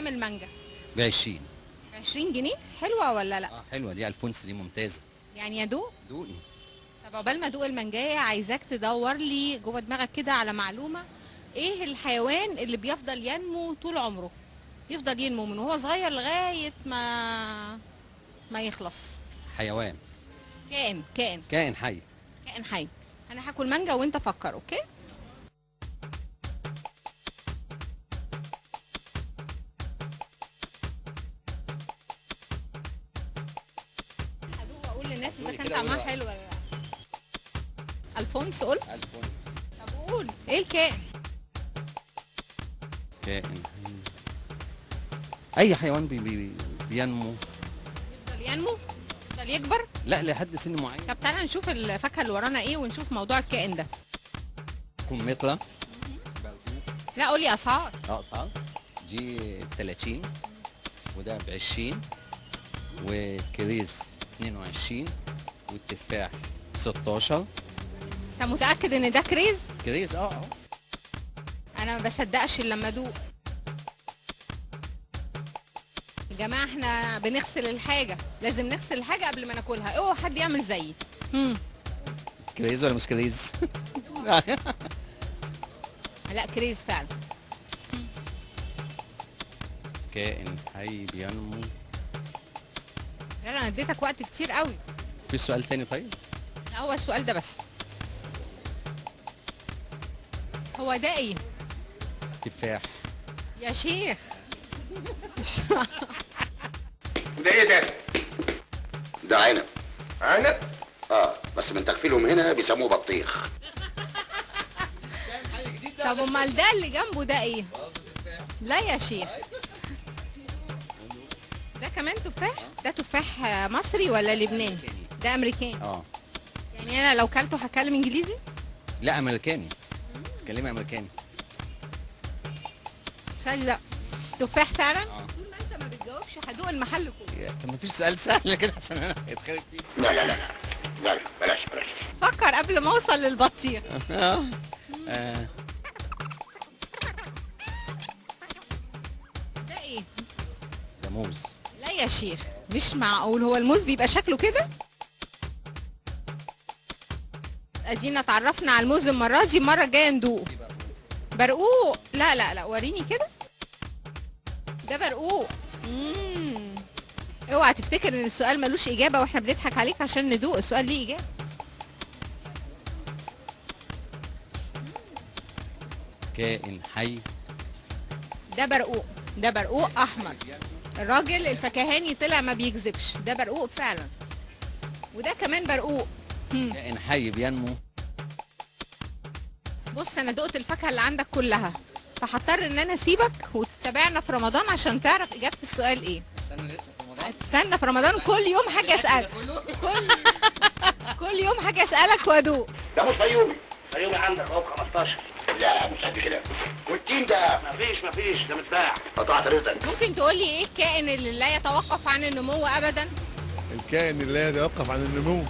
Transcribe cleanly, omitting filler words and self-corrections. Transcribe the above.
بكام المانجا؟ ب20. ب 20 جنيه؟ حلوه ولا لا؟ حلوه دي، الفونس دي ممتازه. يعني ادوق؟ دوقي. طب عقبال ما ادوق المانجايه عايزاك تدور لي جوه دماغك كده على معلومه. ايه الحيوان اللي بيفضل ينمو طول عمره؟ يفضل ينمو من وهو صغير لغايه ما يخلص. حيوان. كائن حي. كائن حي. انا هاكل مانجا وانت فكر، اوكي؟ هدوق واقول للناس اذا كان طعمها حلو ولا لا. الفونس قلت؟ الفونس. طب قول ايه الكائن؟ كائن حي. اي حيوان بينمو. يفضل ينمو؟ يفضل يكبر؟ لا، لحد سن معين. طب تعالى نشوف الفاكهه اللي ورانا ايه ونشوف موضوع الكائن ده. كمثرى. لا قولي اسعار. اسعار. دي ب30 وده ب20 وكريز 22 والتفاح 16. انت متاكد ان ده كريز؟ كريز انا ما بصدقش الا لما ادوق. يا جماعه احنا بنغسل الحاجه، لازم نغسل الحاجه قبل ما ناكلها، اوعى حد يعمل زيي. كريز ولا مش كريز؟ لا كريز فعلا. كائن حي بينمو. لا انا اديتك وقت كتير قوي. في سؤال تاني طيب؟ لا هو السؤال ده بس. هو ده ايه؟ تفاح. يا شيخ. ده ايه ده؟ ده عنب. عنب؟ بس من تخفيلهم هنا بيسموه بطيخ. طب امال ده اللي جنبه ده ايه؟ لا يا شيخ. ده كمان تفاح؟ ده تفاح مصري ولا لبناني؟ ده امريكاني. يعني انا لو كلته هتكلم انجليزي؟ لا امريكاني. تكلمي امريكاني. لا تفاح فعلا؟ طول ما انت ما بتجاوبش هدوق المحل كله. طب ما فيش سؤال سهل كده عشان انا اتخرب فيه. لا لا لا لا لا بلاش. فكر قبل ما اوصل للبطيخ. ده ايه؟ ده موز. لا يا شيخ مش معقول، هو الموز بيبقى شكله كده؟ ادينا اتعرفنا على الموز المره دي، المره الجايه ندوقه. برقوق. لا لا لا وريني كده. ده برقوق. اوعى تفتكر ان السؤال ملوش اجابه واحنا بنضحك عليك عشان ندوق، السؤال ليه اجابه. كائن حي. ده برقوق. ده برقوق احمر. الراجل الفكهاني طلع ما بيكذبش، ده برقوق فعلا. وده كمان برقوق. كائن حي بينمو. بص انا دقت الفاكهه اللي عندك كلها، فهضطر ان انا اسيبك وتتابعنا في رمضان عشان تعرف اجابه السؤال ايه. استنى لسه في رمضان. هتستنى في رمضان كل يوم حاجه اسالك. كل يوم حاجه اسالك وادوق. ده مش فيومي. فيومي عندك اهو 15. لا مش قد كده. والتين ده مفيش ده متباع. قطعت رزقك. ممكن تقول لي ايه الكائن اللي لا يتوقف عن النمو ابدا؟ الكائن اللي لا يتوقف عن النمو